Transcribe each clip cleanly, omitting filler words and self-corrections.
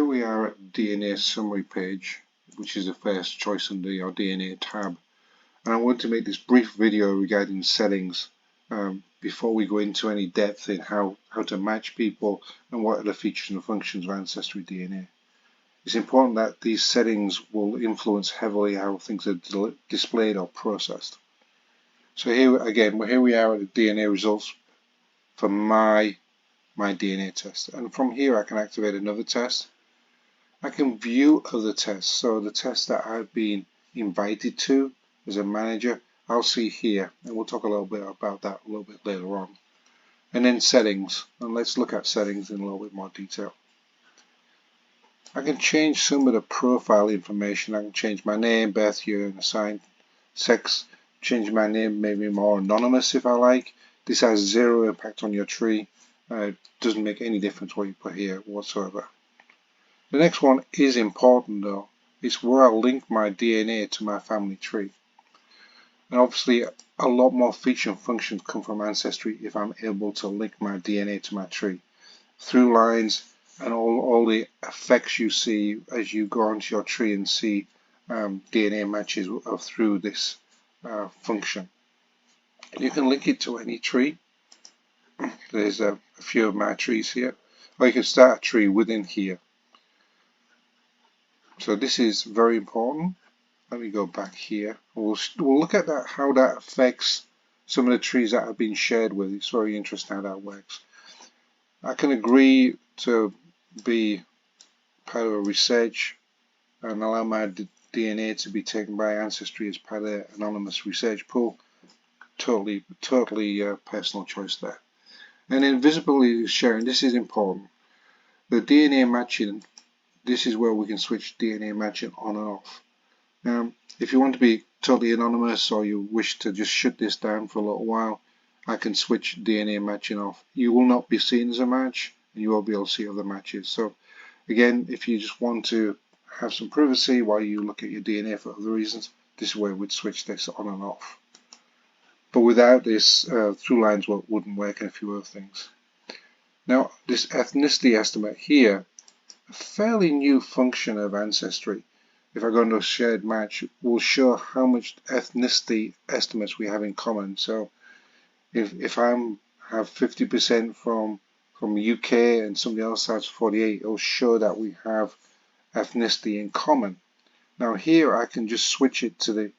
we are at DNA summary page, which is the first choice under your DNA tab. And I want to make this brief video regarding settings before we go into any depth in how to match people and what are the features and functions of Ancestry DNA. It's important that these settings will influence heavily how things are displayed or processed. So here we are at the DNA results for my DNA test, and from here I can activate another test. I can view other tests, so the tests that I've been invited to as a manager I'll see here, and we'll talk a little bit about that a little bit later on. And then settings, and let's look at settings in a little bit more detail. I can change some of the profile information. I can change my name, birth year and assigned sex, change my name maybe more anonymous if I like. This has zero impact on your tree. It doesn't make any difference what you put here whatsoever. The next one is important though. It's where I link my DNA to my family tree. And obviously a lot more feature and functions come from Ancestry if I'm able to link my DNA to my tree. Through lines and all the effects you see as you go onto your tree and see DNA matches through this function. You can link it to any tree. There's a few of my trees here. Or you can start a tree within here. So this is very important. Let me go back here. We'll look at that, how that affects some of the trees that have been shared with. It's very interesting how that works. I can agree to be part of a research and allow my DNA to be taken by Ancestry as part of the anonymous research pool. Totally personal choice there. And then visibility sharing, this is important. The DNA matching, this is where we can switch DNA matching on and off. If you want to be totally anonymous or you wish to just shut this down for a little while, I can switch DNA matching off. You will not be seen as a match and you won't be able to see other matches. So again, if you just want to have some privacy while you look at your DNA for other reasons, this is where we'd switch this on and off. But without this, through lines wouldn't work and a few other things. Now, this ethnicity estimate here, a fairly new function of Ancestry. If I go into a shared match, will show how much ethnicity estimates we have in common. So if I have 50% from UK and somebody else has 48, it'll show that we have ethnicity in common. Now here I can just switch it to the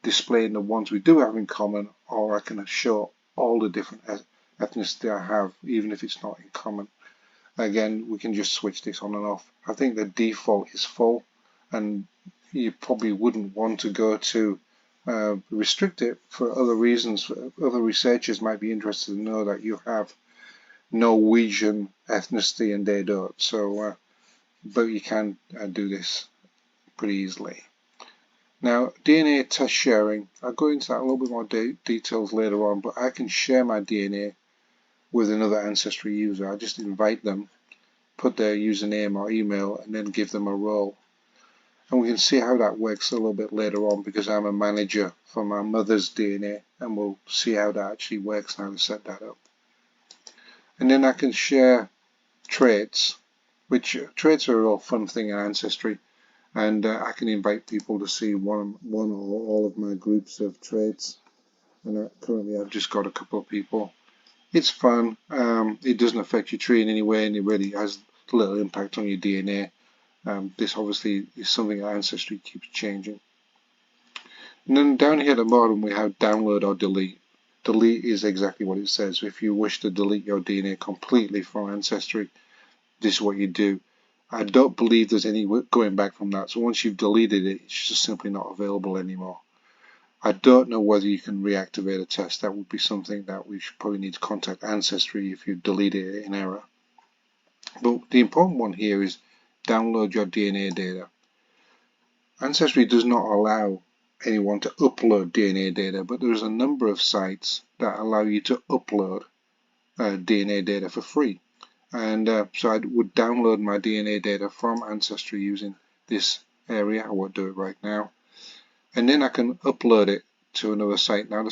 displaying the ones we do have in common, or I can show all the different ethnicity I have, even if it's not in common. Again, we can just switch this on and off. I think the default is full, and you probably wouldn't want to go to restrict it for other reasons. Other researchers might be interested to know that you have Norwegian ethnicity and they don't. So, but you can do this pretty easily. Now, DNA test sharing, I'll go into that a little bit more details later on, but I can share my DNA with another Ancestry user. I just invite them, put their username or email, and then give them a role. And we can see how that works a little bit later on because I'm a manager for my mother's DNA, and we'll see how that actually works and how to set that up. And then I can share traits, which traits are a real fun thing in Ancestry. And I can invite people to see one or all of my groups of traits. And currently I've just got a couple of people. It's fun. It doesn't affect your tree in any way, and it really has little impact on your DNA. This obviously is something that Ancestry keeps changing. And then down here at the bottom we have download or delete. Delete is exactly what it says. If you wish to delete your DNA completely from Ancestry, this is what you do. I don't believe there's any going back from that. So once you've deleted it, it's just simply not available anymore. I don't know whether you can reactivate a test. That would be something that we should probably need to contact Ancestry if you deleted it in error. But the important one here is download your DNA data. Ancestry does not allow anyone to upload DNA data, but there's a number of sites that allow you to upload DNA data for free. And so I would download my DNA data from Ancestry using this area. I won't do it right now. And then I can upload it to another site. Now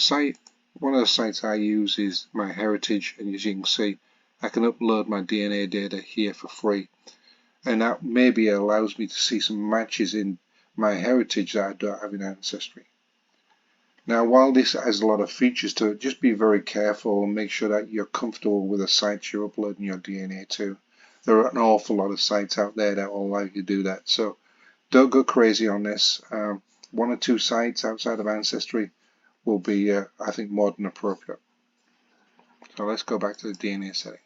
one of the sites I use is MyHeritage, and as you can see, I can upload my DNA data here for free. and that maybe allows me to see some matches in my heritage that I don't have in Ancestry. Now, while this has a lot of features to it, just be very careful and make sure that you're comfortable with the sites you're uploading your DNA to. There are an awful lot of sites out there that will allow you to do that, so don't go crazy on this. 1 or 2 sites outside of Ancestry will be, I think, more than appropriate. So let's go back to the DNA settings.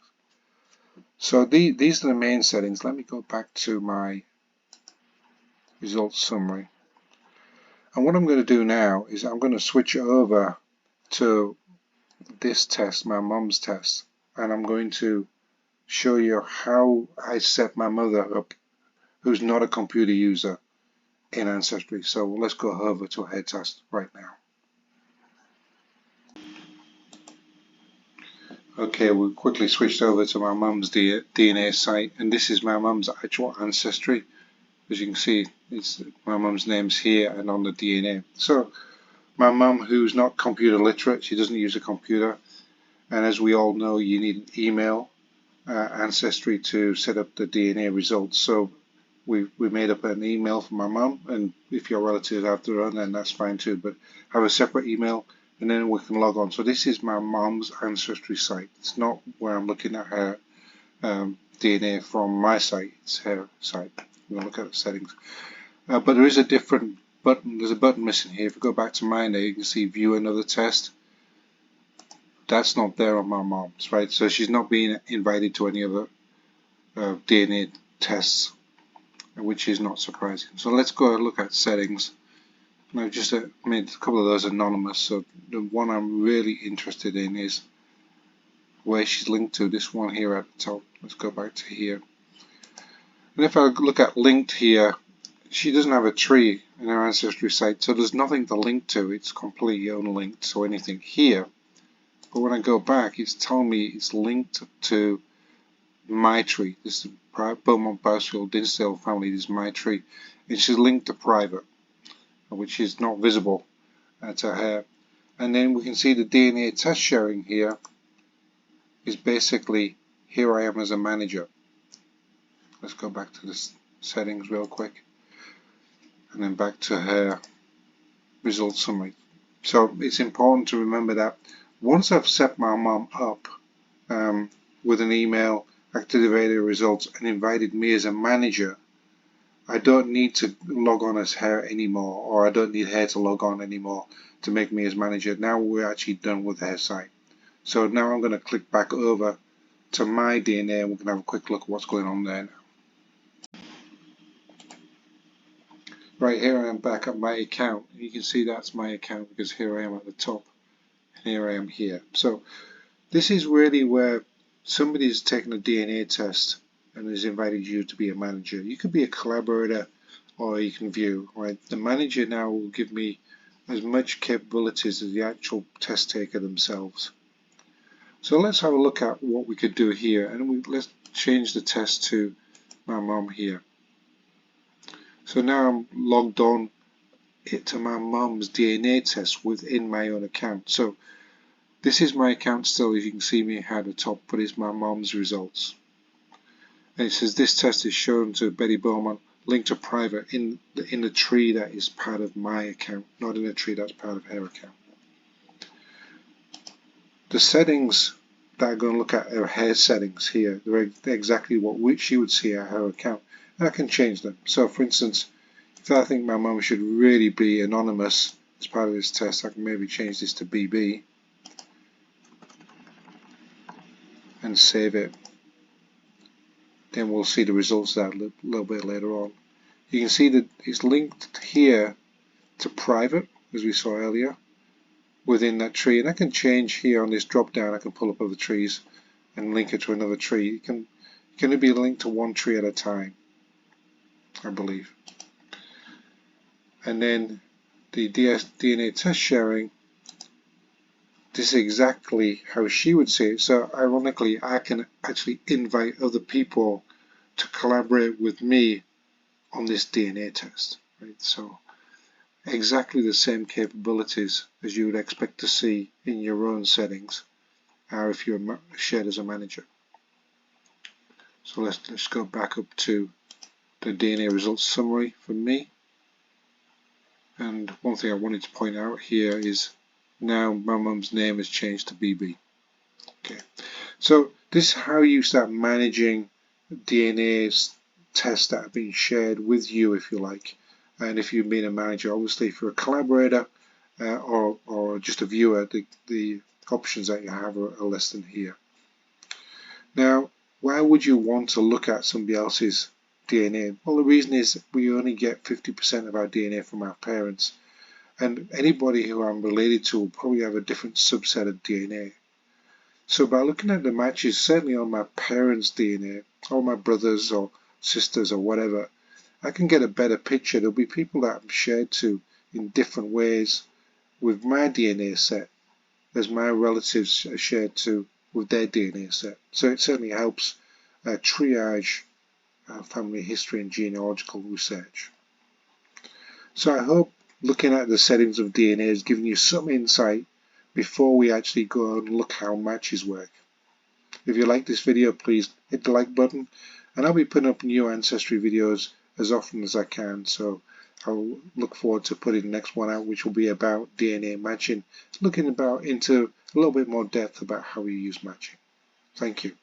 So these are the main settings. Let me go back to my results summary. And what I'm going to do now is I'm going to switch over to this test, my mum's test, and I'm going to show you how I set my mother up, who's not a computer user, in Ancestry. So let's go over to her test right now. Okay, we quickly switched over to my mum's DNA site, and this is my mum's actual Ancestry. As you can see, my mum's name's here and on the DNA. So my mum, who's not computer literate, she doesn't use a computer, and as we all know, you need an email Ancestry to set up the DNA results. So we made up an email for my mum, and if your relatives have their own, then that's fine too, but have a separate email and then we can log on. So this is my mum's Ancestry site. It's not where I'm looking at her DNA from my site, it's her site. We'll look at the settings. But there is a different button, there's a button missing here. If you go back to mine there, you can see view another test. That's not there on my mom's, right? So she's not being invited to any other DNA tests, which is not surprising. So let's go and look at settings. Now, I've just made a couple of those anonymous. So the one I'm really interested in is where she's linked to, this one here at the top. Let's go back to here. And if I look at linked here, she doesn't have a tree in her Ancestry site, so there's nothing to link to. It's completely unlinked, so anything here. But when I go back, it's telling me it's linked to my tree. This is Beaumont Bousfield Dinsdale family. This is my tree, and she's linked to private, which is not visible to her. And then we can see the DNA test sharing here is basically here I am as a manager. Let's go back to the settings real quick, and then back to her results summary. So it's important to remember that once I've set my mum up with an email, activated results, and invited me as a manager, I don't need to log on as her anymore, or I don't need her to log on anymore to make me as manager. Now we're actually done with her site. So now I'm going to click back over to my DNA, and we can have a quick look at what's going on there now. Right, here I am back at my account. You can see that's my account because here I am at the top and here I am here. So this is really where somebody's taken a DNA test and has invited you to be a manager. You could be a collaborator or you can view, right? The manager now will give me as much capabilities as the actual test taker themselves. So let's have a look at what we could do here, and let's change the test to my mum here. So now I'm logged on to my mum's DNA test within my own account. So this is my account still, as you can see me at the top, but it's my mum's results. And it says this test is shown to Betty Beaumont, linked to private in the tree that is part of my account, not in a tree that's part of her account. The settings that I'm going to look at are her settings here. They're exactly what she would see at her account. And I can change them. So for instance, if I think my mum should really be anonymous as part of this test, I can maybe change this to BB and save it. Then we'll see the results of that a little bit later on. You can see that it's linked here to private, as we saw earlier, within that tree. And I can change here on this drop down, I can pull up other trees and link it to another tree. It can only be linked to one tree at a time, I believe. And then the DNA test sharing, this is exactly how she would see it. So ironically, I can actually invite other people to collaborate with me on this DNA test, right? So exactly the same capabilities as you would expect to see in your own settings are if you're shared as a manager. So let's go back up to the DNA results summary for me. And one thing I wanted to point out here is now my mum's name has changed to BB. Okay, so this is how you start managing DNA tests that have been shared with you, if you like. And if you've been a manager, obviously if you're a collaborator or just a viewer, the options that you have are listed here. Now, why would you want to look at somebody else's DNA? Well, the reason is we only get 50% of our DNA from our parents. And anybody who I'm related to will probably have a different subset of DNA. So by looking at the matches, certainly on my parents' DNA, or my brothers or sisters or whatever, I can get a better picture. There'll be people that I'm shared to in different ways with my DNA set as my relatives are shared to with their DNA set. So it certainly helps triage family history and genealogical research. So I hope looking at the settings of DNA has given you some insight before we actually go and look how matches work. If you like this video, please hit the like button, and I'll be putting up new ancestry videos as often as I can, so I'll look forward to putting the next one out, which will be about DNA matching, looking into a little bit more depth about how we use matching. Thank you.